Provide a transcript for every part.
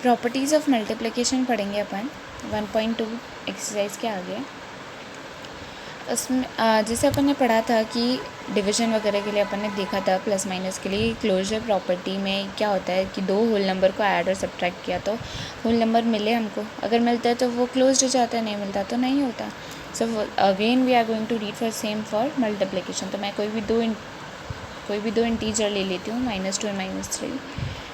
Properties of multiplication पढ़ेंगे अपन 1.2 exercise के आगे। उसमें जैसे अपन ने पढ़ा था कि डिवीज़न वगैरह के लिए अपन ने देखा था प्लस माइनस के लिए क्लोजर प्रॉपर्टी में क्या होता है कि दो होल नंबर को ऐड और सब्ट्रैक्ट किया तो होल नंबर मिले हमको, अगर मिलता है तो वो क्लोज्ड हो जाता है, नहीं मिलता तो नहीं होता। So again we are going to read for same for multiplication. तो मैं कोई भी दो इंटीजर ले लेती हूँ -2 और -3,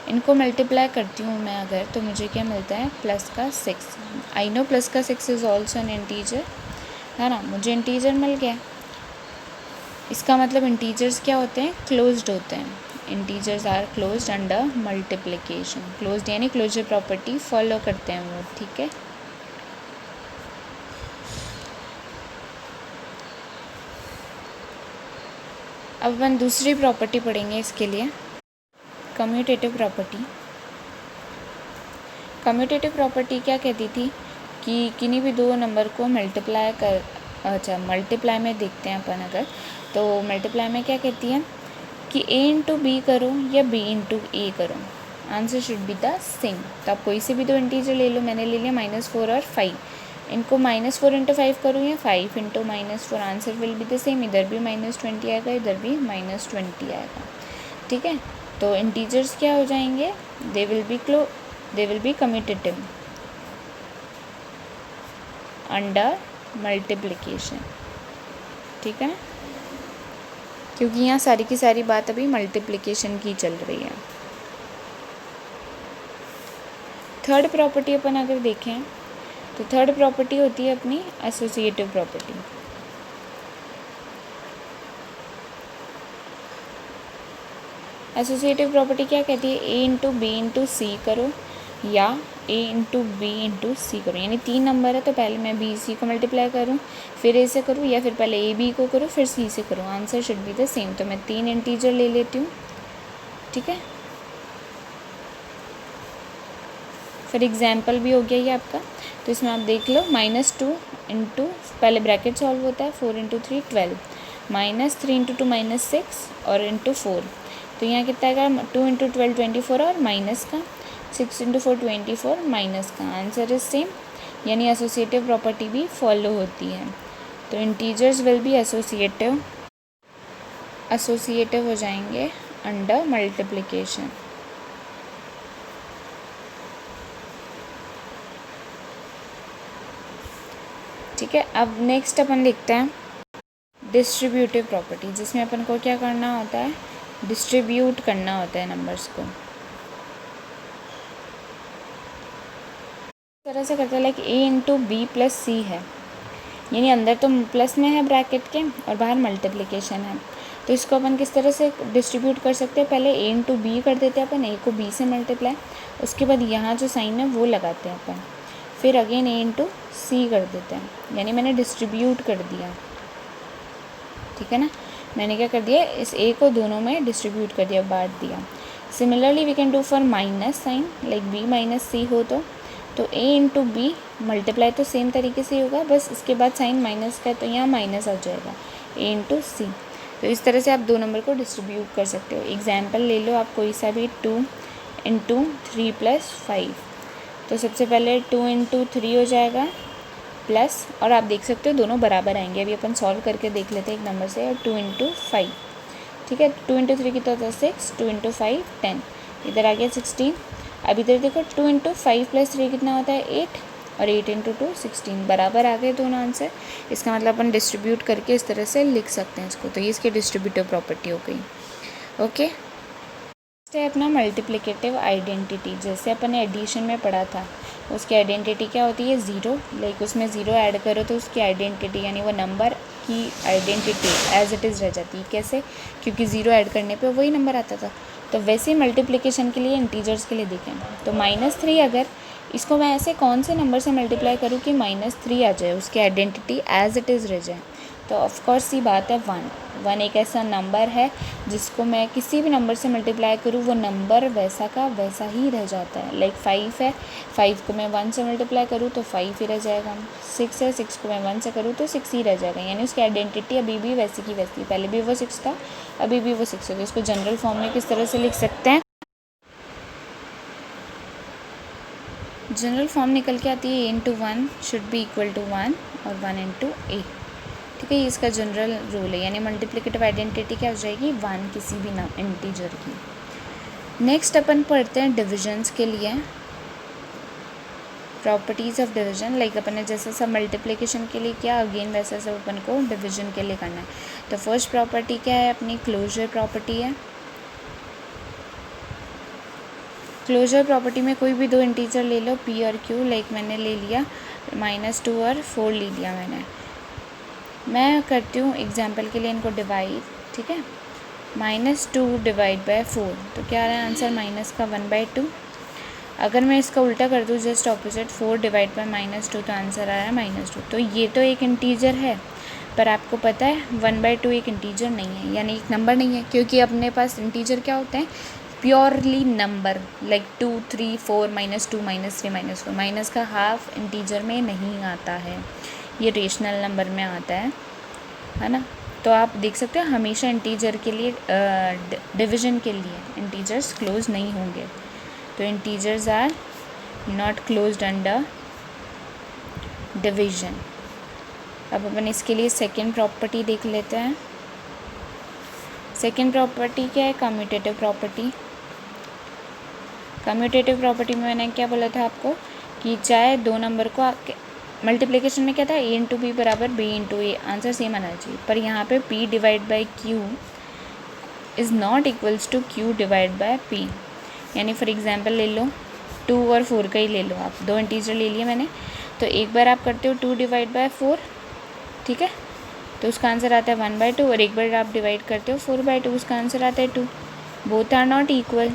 इनको मल्टीप्लाई करती हूँ मैं अगर, तो मुझे क्या मिलता है प्लस का 6। आई नो प्लस का 6 इज़ ऑल्सो एन इंटीजर, है ना, मुझे इंटीजर मिल गया। इसका मतलब इंटीजर्स क्या होते हैं, क्लोज्ड होते हैं। Integers are closed under multiplication. Closed यानी क्लोजर प्रॉपर्टी फॉलो करते हैं वो, ठीक है। अब अपन दूसरी प्रॉपर्टी पढ़ेंगे इसके लिए, कम्यूटेटिव प्रॉपर्टी। कम्यूटेटिव प्रॉपर्टी क्या कहती थी कि किन्हीं भी दो नंबर को मल्टीप्लाई में देखते हैं अपन अगर, तो मल्टीप्लाई में क्या कहती है कि a इंटू बी करो या b इंटू ए करो, answer should be the same. तो आप कोई से भी दो इंटीजर ले लो, मैंने ले लिया -4 और 5, इनको -4 इंटू 5 करूँ या 5 into -4, answer will be the same. इधर भी -20 आएगा, इधर भी -20 आएगा, ठीक है। तो इंटीजर्स क्या हो जाएंगे, they will be commutative under multiplication, ठीक है ना, क्योंकि यहाँ सारी की सारी बात अभी मल्टीप्लिकेशन की चल रही है। थर्ड प्रॉपर्टी अपन अगर देखें तो थर्ड प्रॉपर्टी होती है अपनी एसोसिएटिव प्रॉपर्टी। एसोसिएटिव प्रॉपर्टी क्या कहती है, a इंटू बी इंटू सी करो या a इंटू बी इंटू सी करो, यानी 3 नंबर है तो पहले मैं बी सी को मल्टीप्लाई करूँ फिर a से करूँ, या फिर पहले a बी को करूँ फिर c से करूँ, answer should be the same. तो मैं 3 इंटीजर ले लेती हूँ, ठीक है। फिर एग्जाम्पल भी हो गया ये आपका, तो इसमें आप देख लो -2 इंटू, पहले ब्रैकेट सॉल्व होता है, 4 इंटू 3 12, -3 इंटू 2 -6 और इंटू 4, तो यहाँ कितना आएगा 2 इंटू 12 24 और माइनस का 6 इंटू 4 24 माइनस का, आंसर इज सेम, यानी एसोसिएटिव प्रॉपर्टी भी फॉलो होती है। तो इंटीजर्स विल बी एसोसिएटिव हो जाएंगे अंडर मल्टीप्लिकेशन। ठीक है, अब नेक्स्ट अपन लिखते हैं डिस्ट्रीब्यूटिव प्रॉपर्टी, जिसमें अपन को क्या करना होता है, डिस्ट्रीब्यूट करना होता है नंबर्स को। इस तरह से करते हैं, like a into b plus c है, यानी अंदर तो प्लस में है ब्रैकेट के और बाहर मल्टीप्लिकेशन है, तो इसको अपन किस तरह से डिस्ट्रीब्यूट कर सकते हैं, पहले a इंटू बी कर देते हैं अपन, a को b से मल्टीप्लाई, उसके बाद यहाँ जो साइन है वो लगाते हैं अपन, फिर अगेन a इंटू सी कर देते हैं, यानी मैंने डिस्ट्रीब्यूट कर दिया, ठीक है ना, मैंने क्या कर दिया, इस a को दोनों में डिस्ट्रीब्यूट कर दिया, बांट दिया। Similarly we can do for minus sign, like b minus c हो तो a इंटू बी मल्टीप्लाई तो सेम तरीके से होगा, बस इसके बाद साइन माइनस का है तो यहाँ माइनस आ जाएगा a इंटू सी। तो इस तरह से आप दो नंबर को डिस्ट्रीब्यूट कर सकते हो। एग्जाम्पल ले लो आप कोई सा भी, 2 इंटू 3 प्लस 5, तो सबसे पहले 2 इंटू 3 हो जाएगा प्लस, और आप देख सकते हो दोनों बराबर आएंगे, अभी अपन सॉल्व करके देख लेते हैं एक नंबर से, और 2 इंटू 5, ठीक है, 2 इंटू 3 कितना होता है 6, 2 इंटू 5 10, इधर आ गया 16। अब इधर देखो 2 इंटू 5 प्लस 3 कितना होता है 8, और 8 इंटू 2 16, बराबर आ गए दोनों आंसर। इसका मतलब अपन डिस्ट्रीब्यूट करके इस तरह से लिख सकते हैं इसको, तो ये इसकी डिस्ट्रीब्यूटिव प्रॉपर्टी हो गई, ओके। है अपना मल्टीप्लिकेटिव आइडेंटिटी, जैसे अपन ने एडिशन में पढ़ा था, उसकी आइडेंटिटी क्या होती है, ज़ीरो, लाइक उसमें ज़ीरो ऐड करो तो उसकी आइडेंटिटी यानी वो नंबर की आइडेंटिटी एज इट इज़ रह जाती है। कैसे, क्योंकि ज़ीरो ऐड करने पे वही नंबर आता था। तो वैसे मल्टीप्लिकेशन के लिए इंटीजर्स के लिए देखें तो -3, अगर इसको मैं ऐसे कौन से नंबर से मल्टीप्लाई करूँ कि -3 आ जाए, उसकी आइडेंटिटी एज इट इज़ रह जाए, तो ऑफकोर्स ये बात है 1 एक ऐसा नंबर है जिसको मैं किसी भी नंबर से मल्टीप्लाई करूँ वो नंबर वैसा का वैसा ही रह जाता है। लाइक 5 है, 5 को मैं 1 से मल्टीप्लाई करूँ तो 5 ही रह जाएगा, 6 है, 6 को मैं 1 से करूँ तो 6 ही रह जाएगा, यानी उसकी आइडेंटिटी अभी भी वैसी की वैसी, पहले भी वो 6 था अभी भी वो 6 है। तो इसको जनरल फॉर्म में किस तरह से लिख सकते हैं, जनरल फॉर्म निकल के आती है a into one should be equal to 1 और 1 इंटू ए। ठीक है, ये इसका जनरल रूल है, यानी मल्टीप्लिकेटिव आइडेंटिटी क्या हो जाएगी 1 किसी भी इंटीजर की। नेक्स्ट अपन पढ़ते हैं डिविजन्स के लिए प्रॉपर्टीज़ ऑफ डिवीजन। लाइक अपन ने जैसा सब मल्टीप्लिकेशन के लिए किया, अगेन वैसा सब अपन को डिवीजन के लिए करना है। तो फर्स्ट प्रॉपर्टी क्या है अपनी, क्लोजर प्रॉपर्टी है। क्लोजर प्रॉपर्टी में कोई भी दो इंटीजर ले लो p और q। लाइक मैंने ले लिया -2 और 4 ले लिया मैं करती हूँ एग्जाम्पल के लिए इनको डिवाइड। ठीक है, -2 डिवाइड बाय 4, तो क्या आ रहा है आंसर माइनस का 1/2। अगर मैं इसका उल्टा कर दूँ जस्ट ऑपोजिट 4 डिवाइड बाय -2, तो आंसर आ रहा है -2। तो ये तो एक इंटीजर है, पर आपको पता है 1/2 एक इंटीजर नहीं है, यानी एक नंबर नहीं है, क्योंकि अपने पास इंटीजर क्या होते हैं प्योरली नंबर, लाइक 2 3 4 -2 -3 -4। माइनस का हाफ इंटीजर में नहीं आता है, ये रेशनल नंबर में आता है ना। तो आप देख सकते हो हमेशा इंटीजर के लिए डिवीजन के लिए इंटीजर्स क्लोज नहीं होंगे। तो integers are not closed under division. अब अपन इसके लिए सेकेंड प्रॉपर्टी देख लेते हैं। सेकेंड प्रॉपर्टी क्या है, कम्यूटेटिव प्रॉपर्टी। कम्यूटेटिव प्रॉपर्टी में मैंने क्या बोला था आपको कि चाहे दो नंबर को मल्टीप्लिकेशन में क्या था a इंटू बी बराबर b into A, answer same आना चाहिए। पर यहाँ पे p divide by q is not equals to q divide by p। यानी फॉर एग्जांपल ले लो 2 और 4 का ही ले लो, आप दो इंटीजर ले लिए मैंने, तो एक बार आप करते हो 2 डिवाइड बाय 4, ठीक है, तो उसका आंसर आता है 1/2। और एक बार आप डिवाइड करते हो 4/2, उसका आंसर आता है 2। बोथ आर नॉट इक्वल,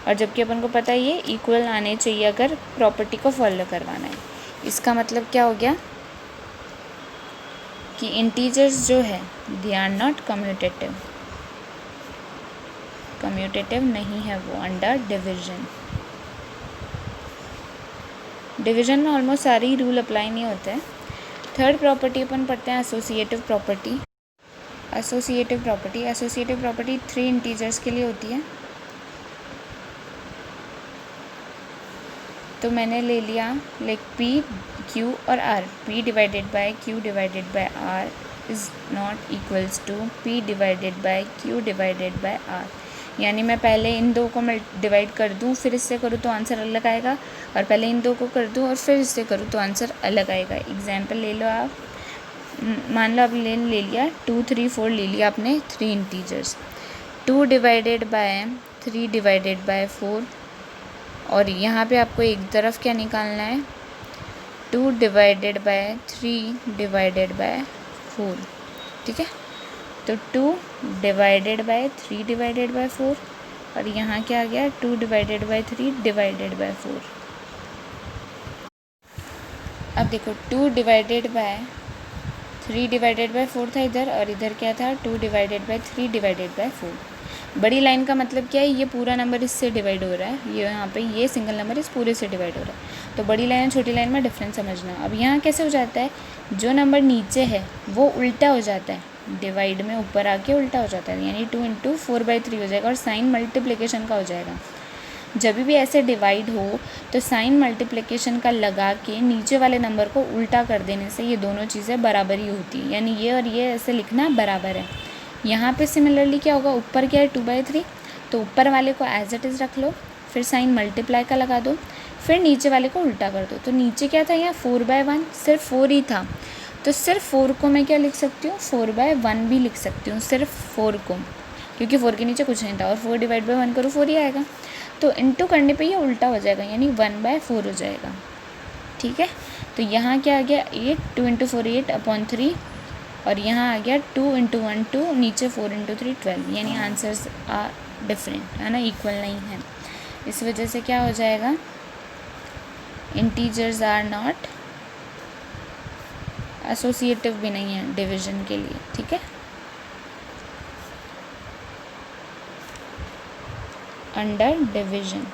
और जबकि अपन को पता है ये इक्वल आने चाहिए अगर प्रॉपर्टी को फॉलो करवाना है। इसका मतलब क्या हो गया कि इंटीजर्स जो है they are not commutative, commutative नहीं है वो अंडर डिवीजन। डिवीजन में ऑलमोस्ट सारे ही रूल अप्लाई नहीं होते हैं। थर्ड प्रॉपर्टी अपन पढ़ते हैं associative property. Associative property 3 integers के लिए होती है। तो मैंने ले लिया लाइक p q और r, p divided by q divided by r is not equals to p divided by q divided by r। यानी मैं पहले इन दो को मैं डिवाइड कर दूं फिर इससे करूँ तो आंसर अलग आएगा, और पहले इन दो को कर दूं और फिर इससे करूँ तो आंसर अलग आएगा। एग्जाम्पल ले लो आप, मान लो आप ले लिया 2 3 4 ले लिया आपने 3 integers, 2 divided by 3 divided by 4, और यहाँ पे आपको एक तरफ क्या निकालना है 2 डिवाइडेड बाय 3 डिवाइडेड बाय 4। ठीक है, तो 2 डिवाइडेड बाय 3 डिवाइडेड बाय 4, और यहाँ क्या आ गया 2 डिवाइडेड बाय 3 डिवाइडेड बाय 4। अब देखो 2 डिवाइडेड बाय 3 डिवाइडेड बाय 4 था इधर, और इधर क्या था 2 डिवाइडेड बाय 3 डिवाइडेड बाय 4। बड़ी लाइन का मतलब क्या है, ये पूरा नंबर इससे डिवाइड हो रहा है, ये यहाँ पे ये सिंगल नंबर इस पूरे से डिवाइड हो रहा है। तो बड़ी लाइन छोटी लाइन में डिफरेंस समझना। अब यहाँ कैसे हो जाता है, जो नंबर नीचे है वो उल्टा हो जाता है, डिवाइड में ऊपर आके उल्टा हो जाता है, यानी 2 इंटू 4/3 हो जाएगा, और साइन मल्टीप्लिकेशन का हो जाएगा। जब भी ऐसे डिवाइड हो तो साइन मल्टीप्लिकेशन का लगा के नीचे वाले नंबर को उल्टा कर देने से ये दोनों चीज़ें बराबर ही होती है, यानी ये और ये ऐसे लिखना बराबर है। यहाँ पे सिमिलरली क्या होगा, ऊपर क्या है 2/3, तो ऊपर वाले को एज इट इज़ रख लो, फिर साइन मल्टीप्लाई का लगा दो, फिर नीचे वाले को उल्टा कर दो। तो नीचे क्या था, यहाँ 4/1 सिर्फ 4 ही था, तो सिर्फ 4 को मैं क्या लिख सकती हूँ 4/1 भी लिख सकती हूँ, सिर्फ 4 को, क्योंकि 4 के नीचे कुछ नहीं था, और 4 डिवाइड बाय 1 करो 4 ही आएगा। तो इंटू करने पे ये उल्टा हो जाएगा, यानी 1/4 हो जाएगा। ठीक है, तो यहाँ क्या आ गया 8, 2 इंटू 4 8/3, और यहाँ आ गया 2 इंटू 1 2, नीचे 4 इंटू 3 12, यानी आंसर्स आर डिफरेंट, है ना, इक्वल नहीं है। इस वजह से क्या हो जाएगा, इंटीजर्स आर नॉट एसोसिएटिव भी नहीं है डिवीजन के लिए। ठीक है, अंडर डिवीजन।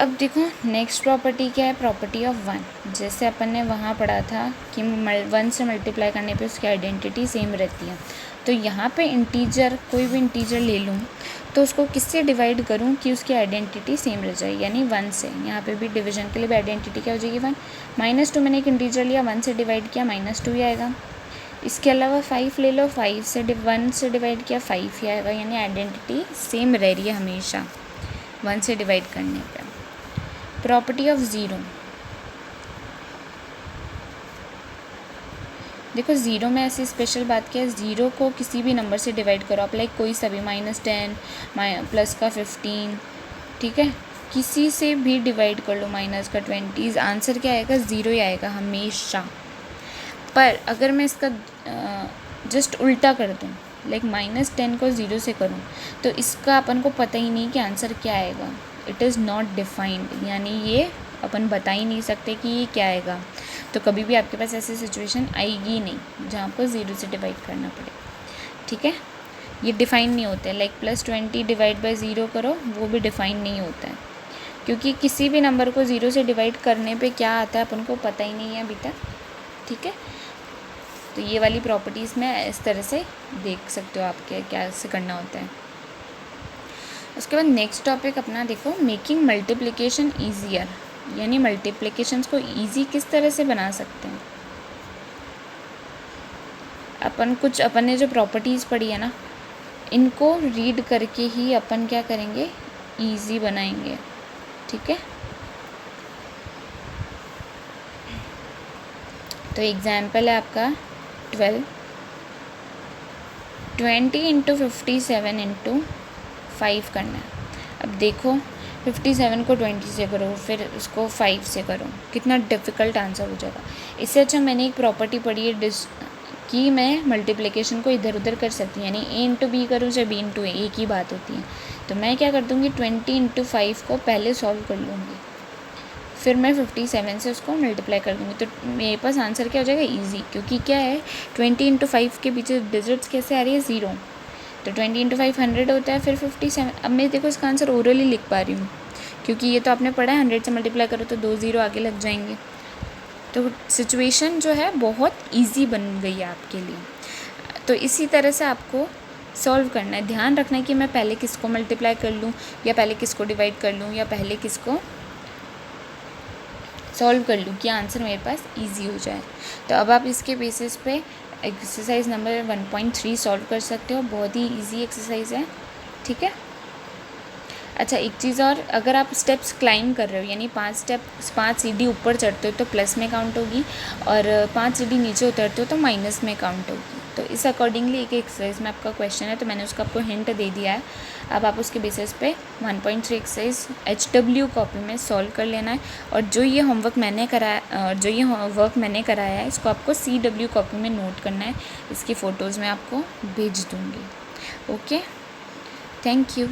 अब देखो नेक्स्ट प्रॉपर्टी क्या है, प्रॉपर्टी ऑफ 1। जैसे अपन ने वहाँ पढ़ा था कि 1 से मल्टीप्लाई करने पे उसकी आइडेंटिटी सेम रहती है, तो यहाँ पे इंटीजर कोई भी इंटीजर ले लूँ तो उसको किससे डिवाइड करूँ कि उसकी आइडेंटिटी सेम रह जाए, यानी 1 से। यहाँ पे भी डिवीजन के लिए भी आइडेंटिटी क्या हो जाएगी 1। -2 मैंने एक इंटीजर लिया, 1 से डिवाइड किया, -2 ही आएगा। इसके अलावा 5 ले लो, 1 से डिवाइड किया 5 ही आएगा, यानी आइडेंटिटी सेम रह रही है हमेशा 1 से डिवाइड करने पे। प्रॉपर्टी ऑफ ज़ीरो, देखो ज़ीरो में ऐसी स्पेशल बात क्या है, ज़ीरो को किसी भी नंबर से डिवाइड करो आप, लाइक कोई सा भी -10 प्लस का 15, ठीक है, किसी से भी डिवाइड कर लो, माइनस का 20, आंसर क्या आएगा, ज़ीरो ही आएगा हमेशा। पर अगर मैं इसका जस्ट उल्टा कर दूँ, लाइक -10 को 0 से करूँ, तो इसका अपन को पता ही नहीं कि आंसर क्या आएगा, इट इज़ नॉट डिफाइंड, यानी ये अपन बता ही नहीं सकते कि ये क्या आएगा। तो कभी भी आपके पास ऐसी सिचुएशन आएगी नहीं जहाँ आपको 0 से डिवाइड करना पड़े, ठीक है। ये डिफ़ाइन नहीं होते, लाइक +20 डिवाइड बाय 0 करो, वो भी डिफ़ाइन नहीं होता है, क्योंकि किसी भी नंबर को 0 से डिवाइड करने पे क्या आता है अपन को पता ही नहीं है अभी तक, ठीक है। तो ये वाली प्रॉपर्टीज़ में इस तरह से देख सकते हो आपके क्या से करना होता है। उसके बाद नेक्स्ट टॉपिक अपना देखो, मेकिंग मल्टीप्लिकेशन ईजियर, यानी मल्टीप्लिकेशंस को ईजी किस तरह से बना सकते हैं। अपन ने जो प्रॉपर्टीज़ पढ़ी है ना, इनको रीड करके ही अपन क्या करेंगे, ईजी बनाएंगे, ठीक है। तो एग्जाम्पल है आपका 20 × 57 × 5 करना है। अब देखो 57 को 20 से करो, फिर उसको 5 से करो, कितना डिफ़िकल्ट आंसर हो जाएगा। इससे अच्छा मैंने एक प्रॉपर्टी पढ़ी है कि मैं मल्टीप्लिकेशन को इधर उधर कर सकती हूँ, यानी a × b करूँ चाहे b × a, एक ही बात होती है। तो मैं क्या कर दूँगी, 20 × 5 को पहले सॉल्व कर लूँगी, फिर मैं 57 से उसको मल्टीप्लाई कर दूँगी, तो मेरे पास आंसर क्या हो जाएगा, इजी, क्योंकि क्या है 20 × 5 के पीछे डिजिट्स कैसे आ रही है, 0, तो 20 × 5 100 होता है, फिर 57। अब मैं देखो इसका आंसर ओरली लिख पा रही हूँ, क्योंकि ये तो आपने पढ़ा है 100 से मल्टीप्लाई करो तो 2 0 आगे लग जाएंगे। तो सिचुएशन जो है बहुत ईजी बन गई है आपके लिए। तो इसी तरह से आपको सॉल्व करना है, ध्यान रखना है कि मैं पहले किसको मल्टीप्लाई कर लूँ, या पहले किसको डिवाइड कर लूँ, या पहले किसको सॉल्व कर लूँ कि आंसर मेरे पास इजी हो जाए। तो अब आप इसके बेसिस पे एक्सरसाइज नंबर 1.3 सॉल्व कर सकते हो, बहुत ही इजी एक्सरसाइज है, ठीक है। अच्छा एक चीज़ और, अगर आप स्टेप्स क्लाइंब कर रहे हो, यानी 5 सीढ़ी ऊपर चढ़ते हो तो प्लस में काउंट होगी, और 5 सीढ़ी नीचे उतरते हो तो माइनस में काउंट होगी। तो इस अकॉर्डिंगली एक एक्सरसाइज में आपका क्वेश्चन है, तो मैंने उसका आपको हिंट दे दिया है। अब आप उसके बेसिस पे 1.3 एक्सरसाइज HW कॉपी में सॉल्व कर लेना है, और जो ये होमवर्क मैंने कराया है इसको आपको CW कॉपी में नोट करना है। इसकी फ़ोटोज़ मैं आपको भेज दूँगी। Okay, thank you.